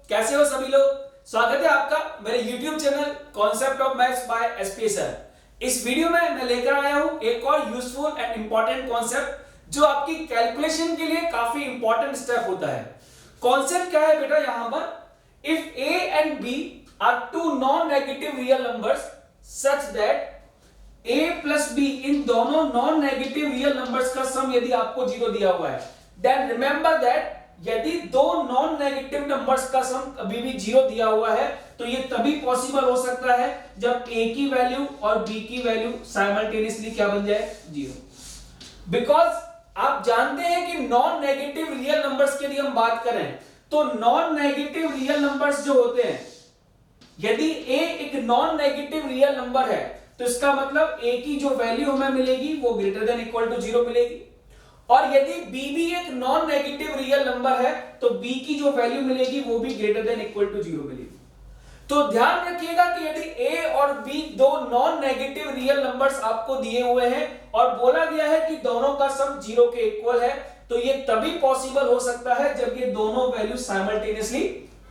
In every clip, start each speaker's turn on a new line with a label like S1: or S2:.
S1: कैसे हो सभी लोग। स्वागत है आपका मेरे YouTube channel concept of maths by SP sir. इस वीडियो में मैं लेकर आया हूं एक और यूजफुल एंड इंपॉर्टेंट कॉन्सेप्ट जो आपकी कैलकुलेशन के लिए काफी इंपॉर्टेंट स्टेप होता है। कॉन्सेप्ट क्या है बेटा, यहां पर if a and b are two non negative real numbers such that a plus b इन दोनों नॉन नेगेटिव रियल नंबर्स का सम यदि आपको जीरो दिया हुआ है, देन रिमेंबर दैट यदि दो नॉन नेगेटिव नंबर्स का सम कभी भी जीरो दिया हुआ है तो ये तभी पॉसिबल हो सकता है जब a की वैल्यू और b की वैल्यू साइमल्टेनियसली क्या बन जाए, जीरो। बिकॉज आप जानते हैं कि नॉन नेगेटिव रियल नंबर्स की यदि हम बात करें तो नॉन नेगेटिव रियल नंबर्स जो होते हैं, यदि a एक नॉन नेगेटिव रियल नंबर है तो इसका मतलब a की जो वैल्यू हमें मिलेगी वो greater than equal to zero मिलेगी, और यदि b भी एक नॉन नेगेटिव रियल नंबर है तो b की जो वैल्यू मिलेगी वो भी greater than equal to zero मिलेगी। तो ध्यान रखिएगा कि यदि a और b दो नॉन नेगेटिव रियल नंबर्स आपको दिए हुए हैं और बोला गया है कि दोनों का सम जीरो के इक्वल है, तो ये तभी पॉसिबल हो सकता है जब ये दोनों वैल्यू साइमल्टेनियसली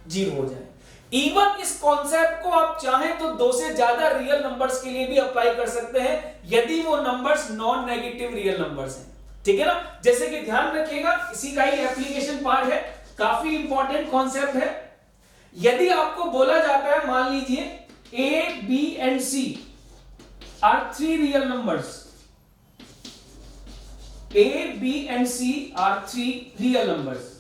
S1: जीरो हो जाए। इवन इस कॉन्सेप्ट को आप चाहें तो दो से ज्यादा रियल नंबर्स के लिए भी अप्लाई कर सकते हैं यदि वो numbers non negative real numbers हैं, ठीक है ना। जैसे कि ध्यान रखिएगा इसी का ही एप्लीकेशन पार्ट है, काफी इंपॉर्टेंट कॉन्सेप्ट है। यदि आपको बोला जाता है, मान लीजिए a b and c are three real numbers, a b and c are three real numbers,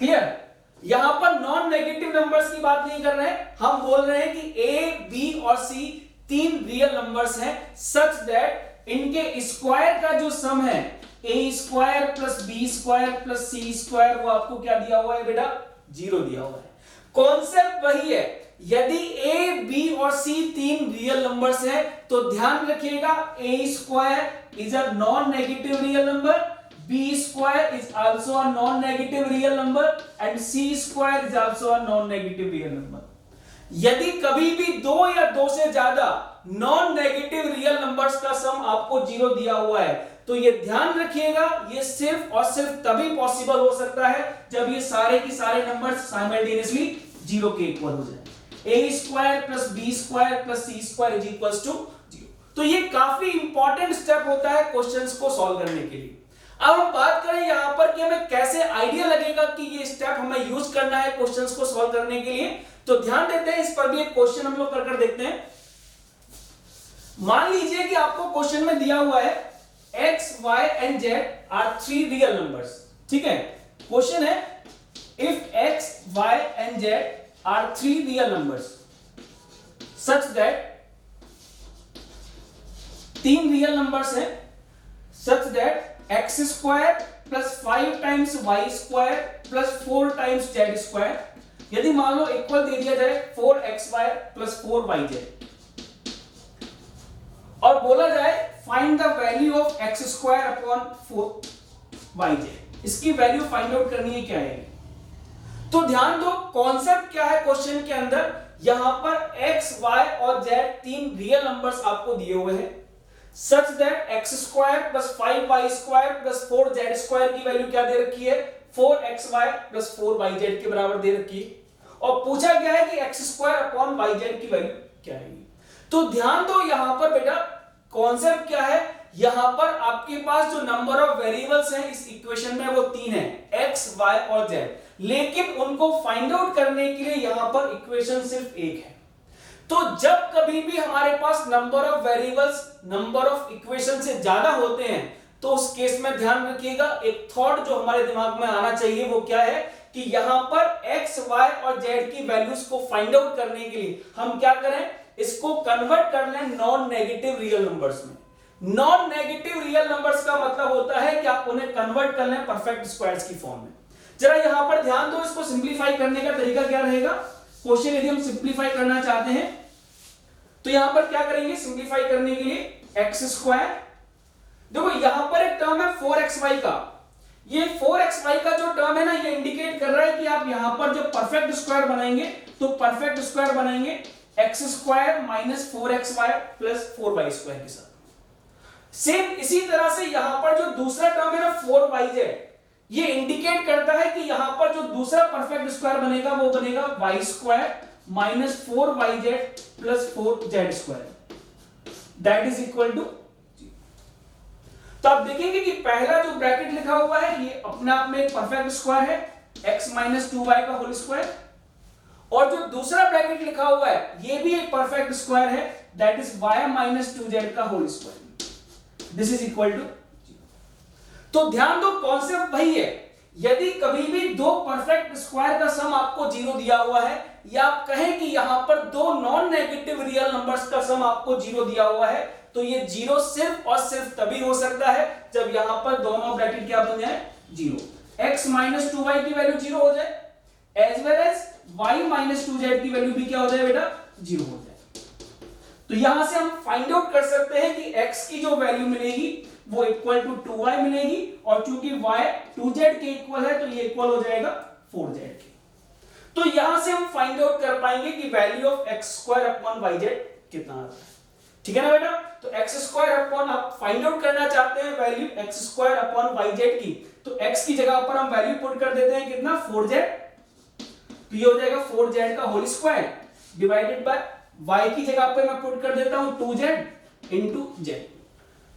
S1: clear. यहां पर नॉन नेगेटिव नंबर्स की बात नहीं कर रहे हैं, हम बोल रहे हैं कि a b और c तीन रियल नंबर्स हैं सच दैट इनके स्क्वायर का जो सम है a square plus b square plus c square वो आपको क्या दिया हुआ है बेटा, जीरो दिया हुआ है। कॉन्सेप्ट वही है, यदि a b और c तीन रियल नंबर्स हैं तो ध्यान रखिएगा a square is a non negative real number, b square is also a non-negative real number and c square is also a non-negative real number। यदि कभी भी दो या दो से ज्यादा नॉन नेगेटिव रियल नंबर्स का सम आपको जीरो दिया हुआ है तो ये ध्यान रखिएगा ये सिर्फ और सिर्फ तभी पॉसिबल हो सकता है जब ये सारे की सारे नंबर्स साइमल्टेनियसली जीरो के इक्वल हो जाए। a square plus b square plus c square is equals to zero. तो ये काफी इंपॉर्टेंट स्टेप होता है क्वेश्चंस को सॉल्व करने के लिए। अब हम बात करें यहां पर कि हमें कैसे आइडिया लगेगा कि ये स्टेप हमें यूज करना है क्वेश्चंस को सॉल्व करने के लिए, तो ध्यान देते हैं इस पर भी एक क्वेश्चन हम लोग कर देखते हैं। मान लीजिए कि आपको क्वेश्चन में दिया हुआ है x y and z are three real numbers, ठीक है। क्वेश्चन है if x y and z are three real numbers such that तीन रियल नंबर्स हैं such that x square plus 5 times y square plus 4 times z square, यदि मान लो equal दे दिया जाए 4xy plus 4yz और बोला जाए find the value of x square upon 4yz, इसकी वैल्यू फाइंड आउट करनी है क्या है। तो ध्यान दो कॉन्सेप्ट क्या है क्वेश्चन के अंदर, यहां पर x y और z तीन रियल नंबर्स आपको दिए हुए हैं such that x square plus 5y square plus 4z square की वैल्यू क्या दे रखी है, 4xy प्लस 4yz के बराबर दे रखी है और पूछा गया है कि x स्क्वायर अपॉन yz की वैल्यू क्या है। तो ध्यान दो यहां पर बेटा कॉन्सेप्ट क्या है, यहां पर आपके पास जो नंबर ऑफ वेरिएबल्स हैं इस इक्वेशन में वो तीन है x y और z, लेकिन उनको फाइंड आउट करने के लिए यहां पर इक्वेशन सिर्फ एक है। तो जब कभी भी हमारे पास number of variables number of equation से ज्यादा होते हैं तो उस केस में ध्यान रखिएगा एक थॉट जो हमारे दिमाग में आना चाहिए वो क्या है कि यहां पर x y और z की वैल्यूज को फाइंड आउट करने के लिए हम क्या करें, इसको कन्वर्ट कर लें नॉन नेगेटिव रियल नंबर्स में। नॉन नेगेटिव रियल नंबर्स का मतलब होता है कि आप उन्हें कन्वर्ट कर लें परफेक्ट स्क्वायर्स की फॉर्म में। जरा यहां पर ध्यान दो इसको सिंप्लीफाई करने का तरीका क्या रहेगा। क्वेश्चन यदि हम सिंप्लीफाई करना चाहते हैं तो यहां पर क्या करेंगे, सिंप्लीफाई करने के लिए x स्क्वायर, देखो यहां पर एक टर्म है 4xy का, ये 4xy का जो टर्म है ना ये इंडिकेट कर रहा है कि आप यहां पर जब परफेक्ट स्क्वायर बनाएंगे तो परफेक्ट स्क्वायर बनाएंगे x square minus 4xy plus 4y square के साथ। सेम इसी तरह से यहां पर जो दूसरा टर्म है ना 4yz, ये इंडिकेट करता है कि यहां पर जो दूसरा परफेक्ट स्क्वायर बनेगा वो बनेगा Y square minus 4yz plus 4z square that is equal to. तो आप देखेंगे कि पहला जो ब्रैकेट लिखा हुआ है ये अपने आप में एक परफेक्ट स्क्वायर है x माइनस 2y का होल स्क्वायर, और जो दूसरा ब्रैकेट लिखा हुआ है ये भी एक परफेक्ट स्क्वायर है that is y minus 2z का whole square this is equal to. तो ध्यान दो कॉन्सेप्ट वही है, यदि कभी भी दो परफेक्ट स्क्वायर का सम आपको जीरो दिया हुआ है या आप कहें कि यहां पर दो नॉन नेगेटिव रियल नंबर्स का सम आपको जीरो दिया हुआ है, तो ये जीरो सिर्फ और सिर्फ तभी हो सकता है जब यहां पर दोनों ब्रैकेट क्या बन जाए जीरो, x माइनस 2y की वैल्यू जीरो हो जाए as well as y minus 2z की वैल्यू भी क्या हो जाए बेटा जीरो हो जाए। तो यहां से हम फाइंड आउट कर सकते हैं कि x की जो वैल्यू मिलेगी वो इक्वल टू 2y मिलेगी, और चूंकि y 2z के इक्वल है तो ये इक्वल हो जाएगा 4z के। तो यहां से हम फाइंड आउट कर पाएंगे कि value of x square upon yz कितना आता है, ठीक है ना बेटा। तो x स्क्वायर अपॉन आप फाइंड आउट करना चाहते हैं value x square upon yz की, तो x की जगह पर हम वैल्यू पुट कर देते हैं कितना 4z, तो ये हो जाएगा 4z का whole square divided by y की जगह पे मैं पुट कर देता हूं 2z इनटू z।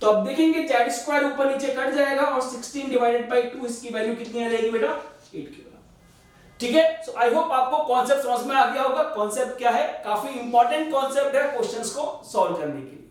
S1: तो अब देखेंगे z स्क्वायर ऊपर नीचे कट जाएगा और 16 डिवाइडेड बाय 2 इसकी वैल्यू कितनी आ जाएगी बेटा 8 की बराबर, ठीक है। सो आई होप आपको कॉन्सेप्ट समझ में आ गया होगा। कॉन्सेप्ट क्या है, काफी इंपॉर्टेंट कॉन्सेप्ट है क्वेश्चंस को सॉल्व करने के लिए।